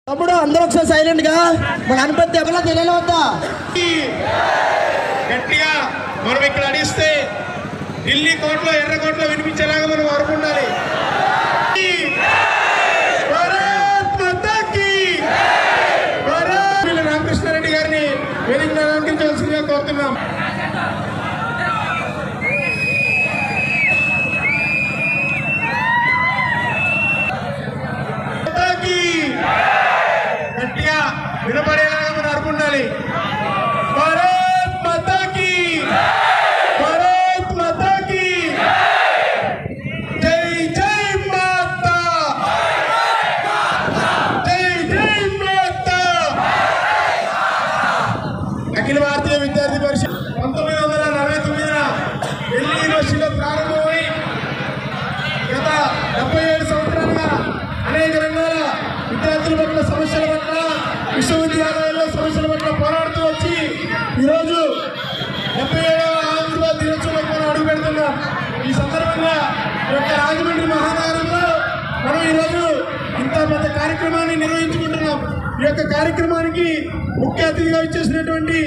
తమ్ముడు అందరూ ఒకసారి సైలెంట్ గా మన అనుపత్తి ఎవరో తెలియని వద్దా గట్టిగా మనం ఇక్కడ అడిగిస్తే ఢిల్లీ కోర్టులో ఎర్ర కోర్టులో వినిపించేలాగా మనం వరకుండాలి. రామకృష్ణారెడ్డి గారిని వేదిక అలంకరించవలసిందిగా కోరుతున్నాం. గట్టిగా వినపడేలాగా మనం అనుకుండాలి. భారత్ మాతాకి, భారత్ మాతాకి జై జై మాతా, జై జై మాతా. అఖిల భారతీయ విద్యార్థి పరిషత్ 1949 ఢిల్లీ యూనివర్సిటీలో ప్రారంభమై గత 77 సంవత్సరాలుగా అనేక రంగాల విద్యార్థుల పట్ల సమస్యల పట్ల విశ్వవిద్యాలయాల్లో సమస్యల పట్ల పోరాడుతూ వచ్చి ఈరోజు 77వ ఆంధ్రప్రదేశ్ దినోత్సవం మనం అడుగు పెడుతున్నాం. ఈ సందర్భంగా ఈ యొక్క రాజమండ్రి మహానగరంలో మనం ఈరోజు ఇంత పెద్ద కార్యక్రమాన్ని నిర్వహించుకుంటున్నాం. ఈ యొక్క కార్యక్రమానికి ముఖ్య అతిథిగా ఇచ్చేసినటువంటి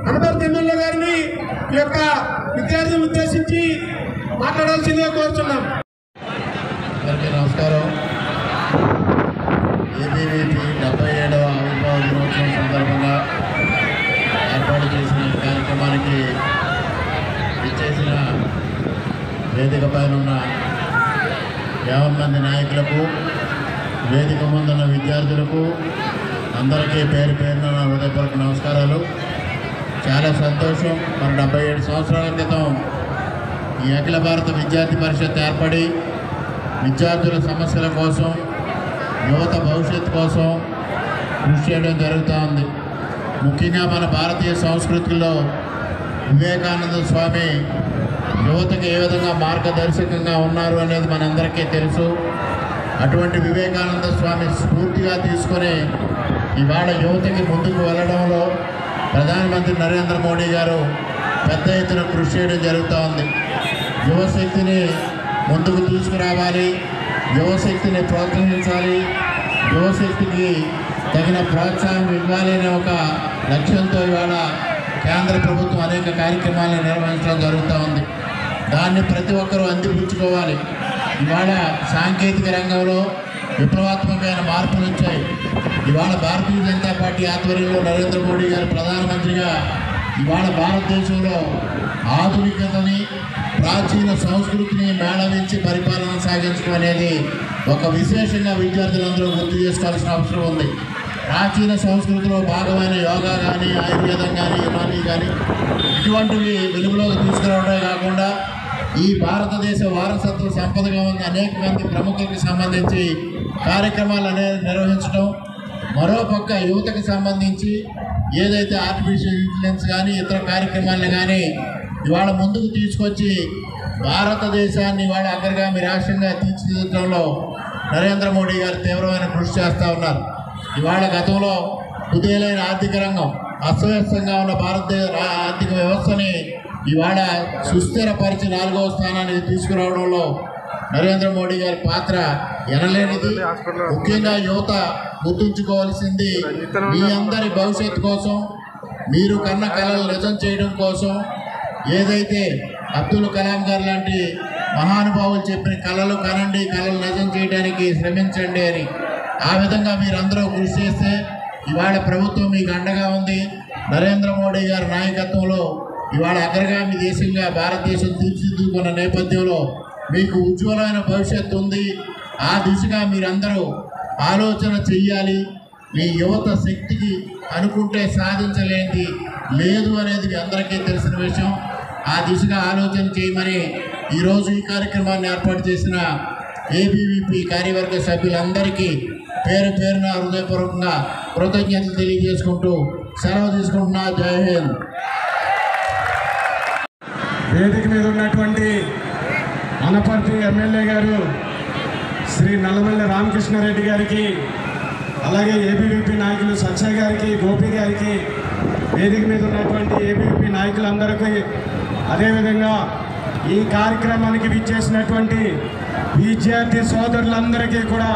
అనపర్తి ఎమ్మెల్యే గారిని ఈ యొక్క విద్యార్థులను ఉద్దేశించి మాట్లాడాల్సిందిగా కోరుతున్నాం. నమస్కారం. ఏబీవీపీ 77వ ఆవిర్భావ దినోత్సవం సందర్భంగా ఏర్పాటు చేసిన కార్యక్రమానికి ఇచ్చేసిన వేదిక పైన ఉన్న 50 మంది నాయకులకు, వేదిక ముందున్న విద్యార్థులకు అందరికీ పేరు పేరున నా హృదయపూర్వక నమస్కారాలు. చాలా సంతోషం. మన 77 సంవత్సరాల క్రితం ఈ అఖిల భారత విద్యార్థి పరిషత్ ఏర్పడి విద్యార్థుల సమస్యల కోసం, యువత భవిష్యత్తు కోసం కృషి చేయడం జరుగుతూ ఉంది. ముఖ్యంగా మన భారతీయ సంస్కృతిలో వివేకానంద స్వామి యువతకు ఏ విధంగా మార్గదర్శకంగా ఉన్నారు అనేది మనందరికీ తెలుసు. అటువంటి వివేకానంద స్వామి స్ఫూర్తిగా తీసుకొని ఇవాళ యువతకి ముందుకు వెళ్ళడంలో ప్రధానమంత్రి నరేంద్ర మోడీ గారు పెద్ద ఎత్తున కృషి చేయడం జరుగుతూ ఉంది. యువశక్తిని ముందుకు తీసుకురావాలి, యువశక్తిని ప్రోత్సహించాలి, యువశక్తికి తగిన ప్రోత్సాహం ఇవ్వాలి అనే ఒక లక్ష్యంతో ఇవాళ కేంద్ర ప్రభుత్వం అనేక కార్యక్రమాలను నిర్వహించడం జరుగుతూ ఉంది. దాన్ని ప్రతి ఒక్కరూ అందిపుచ్చుకోవాలి. ఇవాళ సాంకేతిక రంగంలో విప్లవాత్మకమైన మార్పులు వచ్చాయి. ఇవాళ భారతీయ జనతా పార్టీ ఆధ్వర్యంలో నరేంద్ర మోడీ గారు ప్రధానమంత్రిగా ఇవాళ భారతదేశంలో ఆధునికతని, ప్రాచీన సంస్కృతిని మేళవించి పరిపాలన సాగించడం అనేది ఒక విశేషంగా విద్యార్థులందరూ గుర్తు చేసుకోవాల్సిన అవసరం ఉంది. ప్రాచీన సంస్కృతిలో భాగమైన యోగా కానీ, ఆయుర్వేదం కానీ, యునానీ కానీ ఇటువంటివి వెలుగులోకి తీసుకురావడమే కాకుండా ఈ భారతదేశ వారసత్వ సంపదగా ఉన్న అనేక మంది ప్రముఖులకు సంబంధించి కార్యక్రమాలు అనేది నిర్వహించడం, మరోపక్క యువతకు సంబంధించి ఏదైతే ఆర్టిఫిషియల్ ఇంటెలిజెన్స్ కానీ ఇతర కార్యక్రమాలను కానీ ఇవాళ ముందుకు తీసుకొచ్చి భారతదేశాన్ని ఇవాళ అగ్రగామి రాష్ట్రంగా తీర్చిదిద్దడంలో నరేంద్ర మోడీ గారు తీవ్రమైన కృషి చేస్తూ ఉన్నారు. ఇవాళ గతంలో కుదేలైన ఆర్థిక రంగం, అస్తవ్యస్తంగా ఉన్న భారతదేశ ఆర్థిక వ్యవస్థని ఇవాళ సుస్థిరపరిచి 4వ స్థానానికి తీసుకురావడంలో నరేంద్ర మోడీ గారి పాత్ర ఎనలేనిది. ముఖ్యంగా యువత గుర్తుంచుకోవాల్సింది, మీ అందరి భవిష్యత్తు కోసం, మీరు కన్న కళలు నిజం చేయడం కోసం ఏదైతే అబ్దుల్ కలాం గారు లాంటి మహానుభావులు చెప్పిన కళలు కనండి, కళలు నిజం చేయడానికి శ్రమించండి అని ఆ విధంగా మీరందరూ కృషి చేస్తే ఇవాళ ప్రభుత్వం మీకు అండగా ఉంది. నరేంద్ర మోడీ గారి నాయకత్వంలో ఇవాళ అగ్రగామి దేశంగా భారతదేశం తీర్చిదిద్దుకున్న నేపథ్యంలో మీకు ఉజ్వలమైన భవిష్యత్తు ఉంది. ఆ దిశగా మీరందరూ ఆలోచన చెయ్యాలి. మీ యువత శక్తికి అనుకుంటే సాధించలేనిది లేదు అనేది మీ అందరికీ తెలిసిన విషయం. ఆ దిశగా ఆలోచన చేయమని ఈరోజు ఈ కార్యక్రమాన్ని ఏర్పాటు చేసిన ఏబీవీపీ కార్యవర్గ సభ్యులందరికీ పేరు పేరున హృదయపూర్వకంగా కృతజ్ఞతలు తెలియజేసుకుంటూ సెలవు తీసుకుంటున్నా. జై హింద్. వేదిక మీద ఉన్నటువంటి అనపర్తి ఎమ్మెల్యే గారు శ్రీ నల్లమల్లి రామకృష్ణారెడ్డి గారికి, అలాగే ఏబీవీపీ నాయకులు సత్యయ్య గారికి, గోపి గారికి, వేదిక మీద ఉన్నటువంటి ఏబీవీపీ నాయకులందరికీ, అదేవిధంగా ఈ కార్యక్రమానికి విచ్చేసినటువంటి విద్యార్థి సోదరులందరికీ కూడా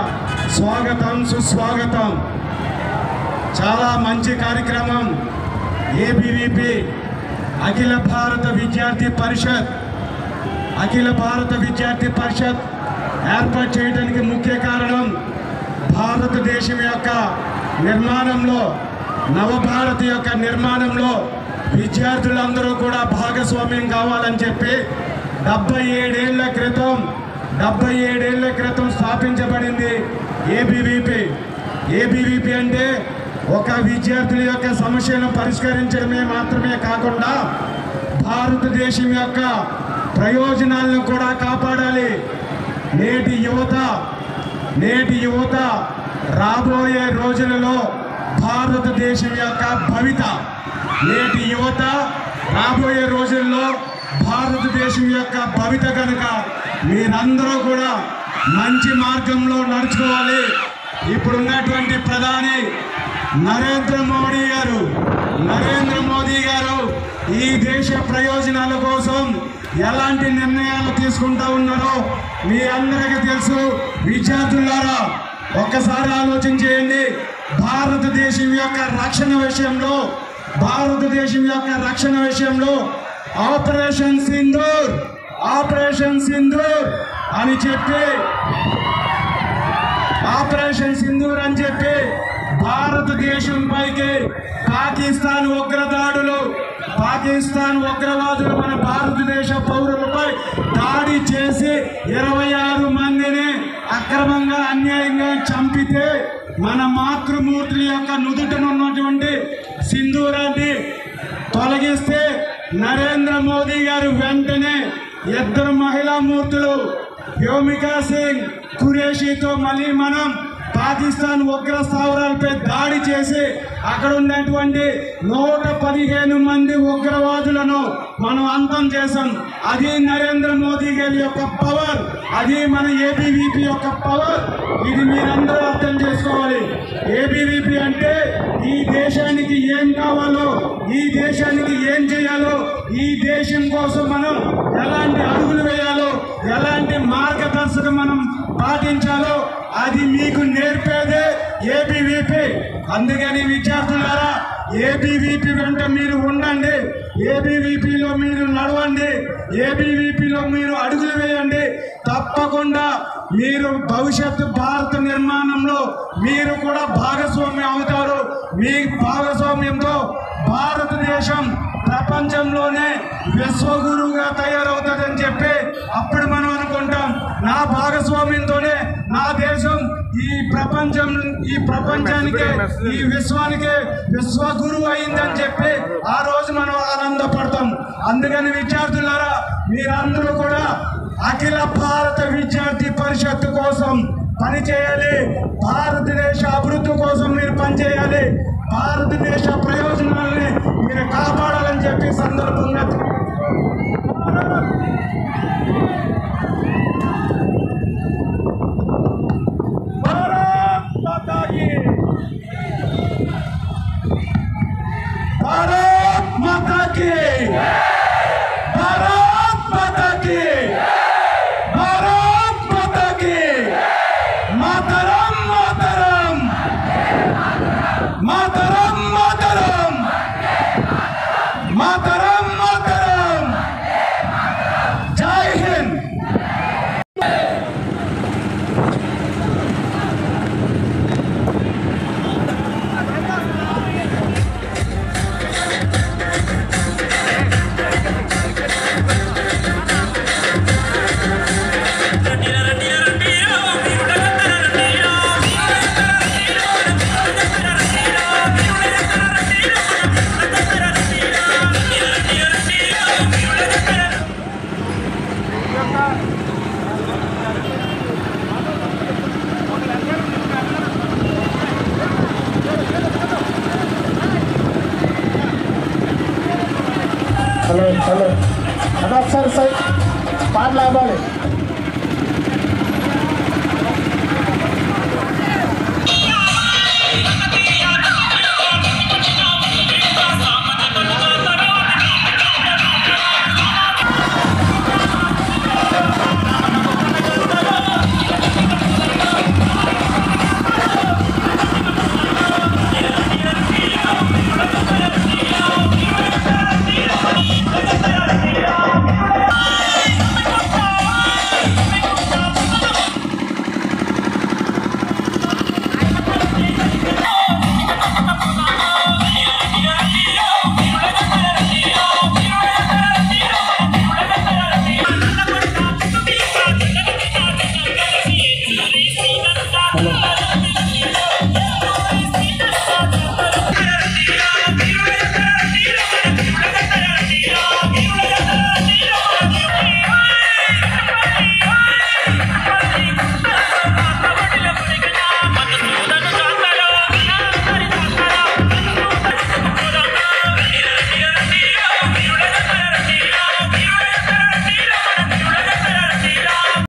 స్వాగతం, సుస్వాగతం. చాలా మంచి కార్యక్రమం. ఏబీవీపీ అఖిల భారత విద్యార్థి పరిషత్ ఏర్పాటు చేయడానికి ముఖ్య కారణం భారతదేశం యొక్క నిర్మాణంలో, నవభారత్ యొక్క నిర్మాణంలో విద్యార్థులందరూ కూడా భాగస్వామ్యం కావాలని చెప్పి 77 ఏళ్ల క్రితం స్థాపించబడింది ఏబీవీపీ అంటే ఒక విద్యార్థుల యొక్క సమస్యను పరిష్కరించడమే మాత్రమే కాకుండా భారతదేశం యొక్క ప్రయోజనాలను కూడా కాపాడాలి. నేటి యువత రాబోయే రోజులలో భారతదేశం యొక్క భవిత. నేటి యువత రాబోయే రోజుల్లో భారతదేశం యొక్క భవిత కనుక మీరందరూ కూడా మంచి మార్గంలో నడుచుకోవాలి. ఇప్పుడున్నటువంటి ప్రధాని నరేంద్ర మోదీ గారు ఈ దేశ ప్రయోజనాల కోసం ఎలాంటి నిర్ణయాలు తీసుకుంటా ఉన్నారో మీ అందరికీ తెలుసు. విద్యార్థులారా ఒక్కసారి ఆలోచన చేయండి. భారతదేశం యొక్క రక్షణ విషయంలో ఆపరేషన్ సింధూర్ అని చెప్పి భారతదేశం పైకి పాకిస్తాన్ ఉగ్రవాదులు మన భారతదేశ పౌరులపై దాడి చేసి 26 మందిని అక్రమంగా అన్యాయంగా చంపితే మన మాతృమూర్తుల యొక్క నుదుటనున్నటువంటి సింధూరాన్ని తొలగిస్తే నరేంద్ర మోదీ గారు వెంటనే 2 మహిళా మూర్తులు వ్యోమికా సింగ్ ఖురేషీతో మళ్ళీ మనం పాకిస్తాన్ ఉగ్ర స్థావరాలపై దాడి చేసి అక్కడ ఉన్నటువంటి 115 మంది ఉగ్రవాదులను మనం అంతం చేశాం. అది నరేంద్ర మోదీ గారి యొక్క పవర్, అది మన ఏబీవీపీ యొక్క పవర్. ఇది మీరందరూ అర్థం చేసుకోవాలి. ఏబీవీపీ అంటే ఈ దేశానికి ఏం కావాలో, ఈ దేశానికి ఏం చేయాలో, ఈ దేశం కోసం మనం ఎలాంటి అడుగులు వేయాలో, ఎలాంటి మార్గదర్శకం మనం పాటించాలో అది మీకు నేర్పేదే ఏబీవీపీ. అందుకని విద్యార్థులారా ఏబీవీపీ వెంట మీరు ఉండండి, ఏబీవీపీలో మీరు నడవండి, ఏబీవీపీలో మీరు అడుగులు వేయండి. తప్పకుండా మీరు భవిష్యత్తు భారత నిర్మాణంలో మీరు కూడా భాగస్వామ్యం అవుతారు. మీ భాగస్వామ్యంతో భారతదేశం ప్రపంచంలోనే విశ్వగురువుగా తయారవుతుందని చెప్పి అప్పుడు మనం అనుకుంటాం, నా భాగస్వామ్యంతోనే నా దేశం ఈ ప్రపంచానికి ఈ విశ్వానికి విశ్వగురువు అయిందని చెప్పి ఆ రోజు మనం ఆనందపడతాం. అందుకని విద్యార్థులారా మీరందరూ కూడా అఖిల భారత విద్యార్థి పరిషత్తు కోసం పనిచేయాలి. భారతదేశ అభివృద్ధి కోసం మీరు పనిచేయాలి. భారతదేశ ప్రయోజనాలని మీరు కాపాడాలని చెప్పి సందర్భంగా హలో అన్న ఒకసారి సైడ్ పాటలు ఆపాలి. హలో